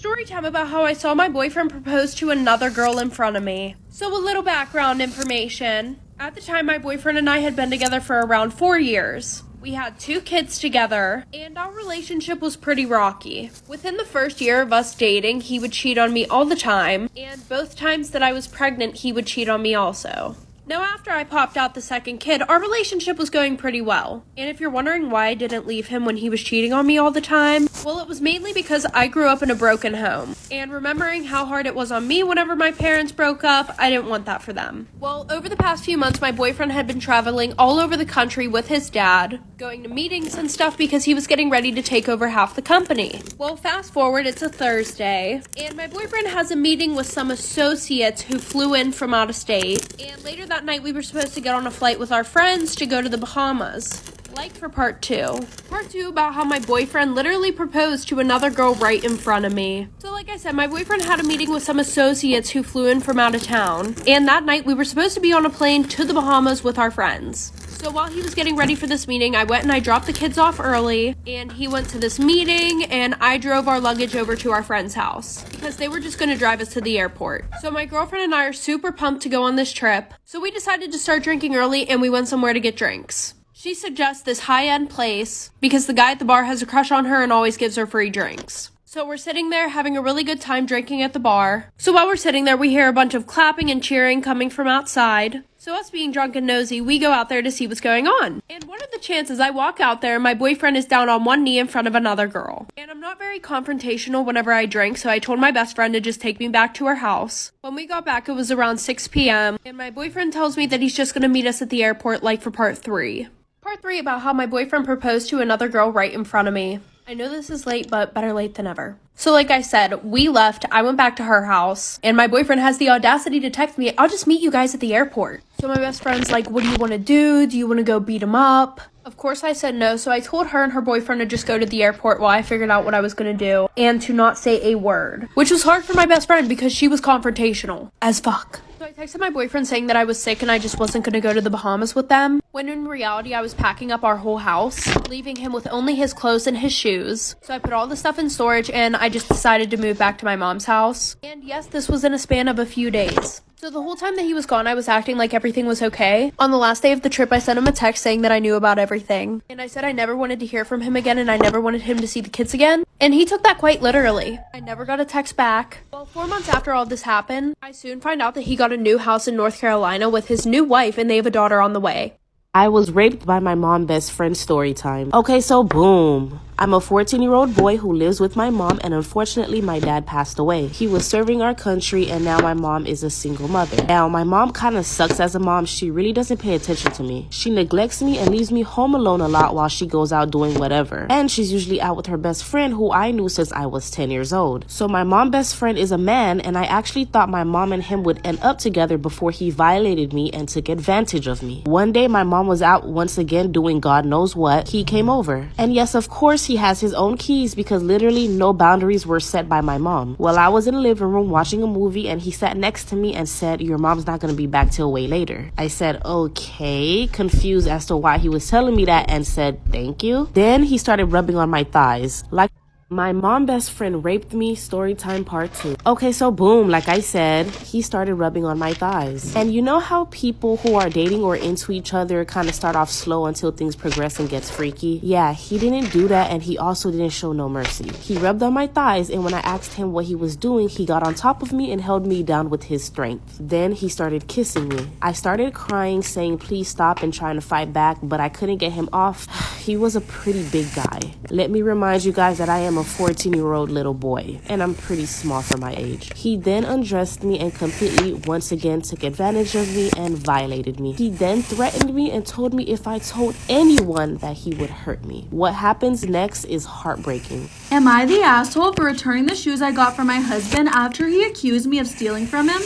Story time about how I saw my boyfriend propose to another girl in front of me. So a little background information. At the time, my boyfriend and I had been together for around 4 years. We had 2 kids together, and our relationship was pretty rocky. Within the first year of us dating, he would cheat on me all the time, and both times that I was pregnant, he would cheat on me also. Now, after I popped out the second kid, our relationship was going pretty well. And if you're wondering why I didn't leave him when he was cheating on me all the time, well, it was mainly because I grew up in a broken home. And remembering how hard it was on me whenever my parents broke up, I didn't want that for them. Well, over the past few months, my boyfriend had been traveling all over the country with his dad, going to meetings and stuff because he was getting ready to take over half the company. Well, fast forward, it's a Thursday, and my boyfriend has a meeting with some associates who flew in from out of state, and later that night we were supposed to get on a flight with our friends to go to the Bahamas. Like for part 2. Part 2 about how my boyfriend literally proposed to another girl right in front of me. So like I said, my boyfriend had a meeting with some associates who flew in from out of town, and that night we were supposed to be on a plane to the Bahamas with our friends. So while he was getting ready for this meeting, I went and I dropped the kids off early, and he went to this meeting, and I drove our luggage over to our friend's house because they were just going to drive us to the airport. So my girlfriend and I are super pumped to go on this trip. So we decided to start drinking early, and we went somewhere to get drinks. She suggests this high-end place because the guy at the bar has a crush on her and always gives her free drinks. So we're sitting there having a really good time drinking at the bar. So while we're sitting there, we hear a bunch of clapping and cheering coming from outside. So us being drunk and nosy, we go out there to see what's going on. And what are the chances I walk out there and my boyfriend is down on one knee in front of another girl? And I'm not very confrontational whenever I drink, so I told my best friend to just take me back to her house. When we got back, it was around 6 p.m. And my boyfriend tells me that he's just going to meet us at the airport like for part 3. Part 3 about how my boyfriend proposed to another girl right in front of me. I know this is late, but better late than never. So like I said, we left, I went back to her house, and my boyfriend has the audacity to text me, I'll just meet you guys at the airport. So my best friend's like, what do you want to do? Do you want to go beat him up? Of course I said no, so I told her and her boyfriend to just go to the airport while I figured out what I was going to do, and to not say a word. Which was hard for my best friend because she was confrontational as fuck. So I texted my boyfriend saying that I was sick and I just wasn't going to go to the Bahamas with them, when in reality I was packing up our whole house, leaving him with only his clothes and his shoes. So I put all the stuff in storage and I just decided to move back to my mom's house. And yes, this was in a span of a few days. So the whole time that he was gone, I was acting like everything was okay. On the last day of the trip, I sent him a text saying that I knew about everything. And I said I never wanted to hear from him again and I never wanted him to see the kids again. And he took that quite literally. I never got a text back. Well, 4 months after all this happened, I soon find out that he got a new house in North Carolina with his new wife and they have a daughter on the way. I was raped by my mom best friend story time. Okay, so boom. I'm a 14-year-old boy who lives with my mom, and unfortunately my dad passed away. He was serving our country, and now my mom is a single mother. Now, my mom kind of sucks as a mom. She really doesn't pay attention to me. She neglects me and leaves me home alone a lot while she goes out doing whatever. And she's usually out with her best friend who I knew since I was 10 years old. So my mom best friend is a man, and I actually thought my mom and him would end up together before he violated me and took advantage of me. One day my mom was out once again doing God knows what. He came over. And yes, of course he has his own keys because literally no boundaries were set by my mom. Well, I was in the living room watching a movie and he sat next to me and said, your mom's not gonna be back till way later. I said, okay, confused as to why he was telling me that, and said, thank you. Then he started rubbing on my thighs. Like, my mom best friend raped me, story time part 2. Okay, so boom, like I said, he started rubbing on my thighs. And you know how people who are dating or into each other kind of start off slow until things progress and gets freaky? Yeah, he didn't do that, and he also didn't show no mercy. He rubbed on my thighs, and when I asked him what he was doing, he got on top of me and held me down with his strength. Then he started kissing me. I started crying, saying please stop and trying to fight back, but I couldn't get him off. He was a pretty big guy. Let me remind you guys that I am a 14-year-old little boy, and I'm pretty small for my age. He then undressed me and completely once again took advantage of me and violated me. He then threatened me and told me if I told anyone that he would hurt me. What happens next is heartbreaking. Am I the asshole for returning the shoes I got from my husband after he accused me of stealing from him?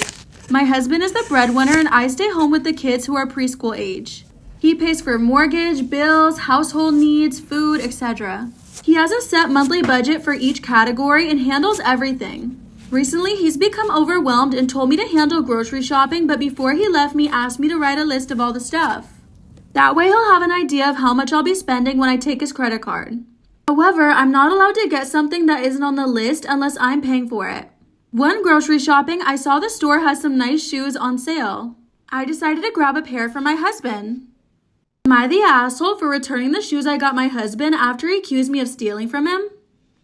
My husband is the breadwinner and I stay home with the kids who are preschool age. He pays for mortgage, bills, household needs, food, etc. He has a set monthly budget for each category and handles everything. Recently, he's become overwhelmed and told me to handle grocery shopping, but before he left me, asked me to write a list of all the stuff. That way he'll have an idea of how much I'll be spending when I take his credit card. However, I'm not allowed to get something that isn't on the list unless I'm paying for it. When grocery shopping, I saw the store has some nice shoes on sale. I decided to grab a pair for my husband. Am I the asshole for returning the shoes I got my husband after he accused me of stealing from him?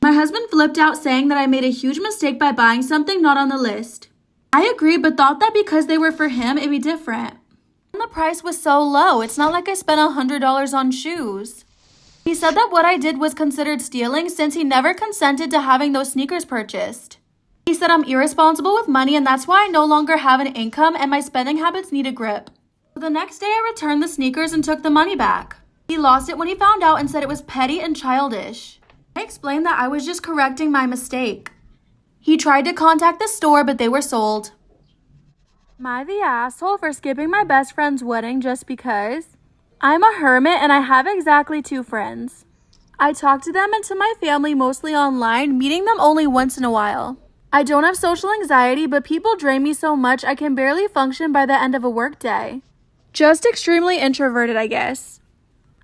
My husband flipped out saying that I made a huge mistake by buying something not on the list. I agreed but thought that because they were for him, it'd be different. And the price was so low, it's not like I spent $100 on shoes. He said that what I did was considered stealing since he never consented to having those sneakers purchased. He said I'm irresponsible with money and that's why I no longer have an income and my spending habits need a grip. The next day I returned the sneakers and took the money back. He lost it when he found out and said it was petty and childish. I explained that I was just correcting my mistake. He tried to contact the store but they were sold. Am I the asshole for skipping my best friend's wedding just because? I'm a hermit and I have exactly 2 friends. I talk to them and to my family mostly online, meeting them only once in a while. I don't have social anxiety, but people drain me so much I can barely function by the end of a workday. Just extremely introverted, I guess.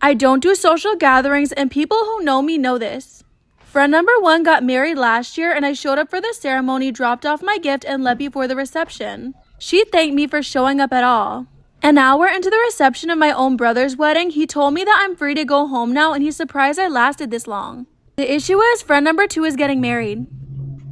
I don't do social gatherings and people who know me know this. Friend number 1 got married last year and I showed up for the ceremony, dropped off my gift, and left before the reception. She thanked me for showing up at all. An hour into the reception of my own brother's wedding, he told me that I'm free to go home now and he's surprised I lasted this long. The issue is friend number 2 is getting married.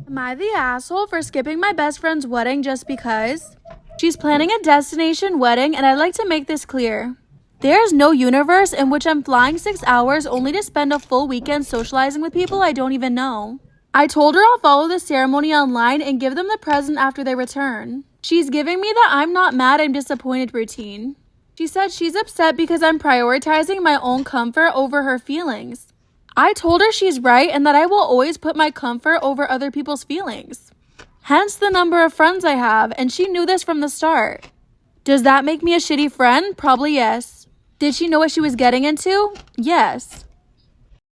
Am I the asshole for skipping my best friend's wedding just because? She's planning a destination wedding and I'd like to make this clear. There's no universe in which I'm flying 6 hours only to spend a full weekend socializing with people I don't even know. I told her I'll follow the ceremony online and give them the present after they return. She's giving me the I'm not mad, I'm disappointed routine. She said she's upset because I'm prioritizing my own comfort over her feelings. I told her she's right and that I will always put my comfort over other people's feelings. Hence the number of friends I have, and she knew this from the start. Does that make me a shitty friend? Probably yes. Did she know what she was getting into? Yes.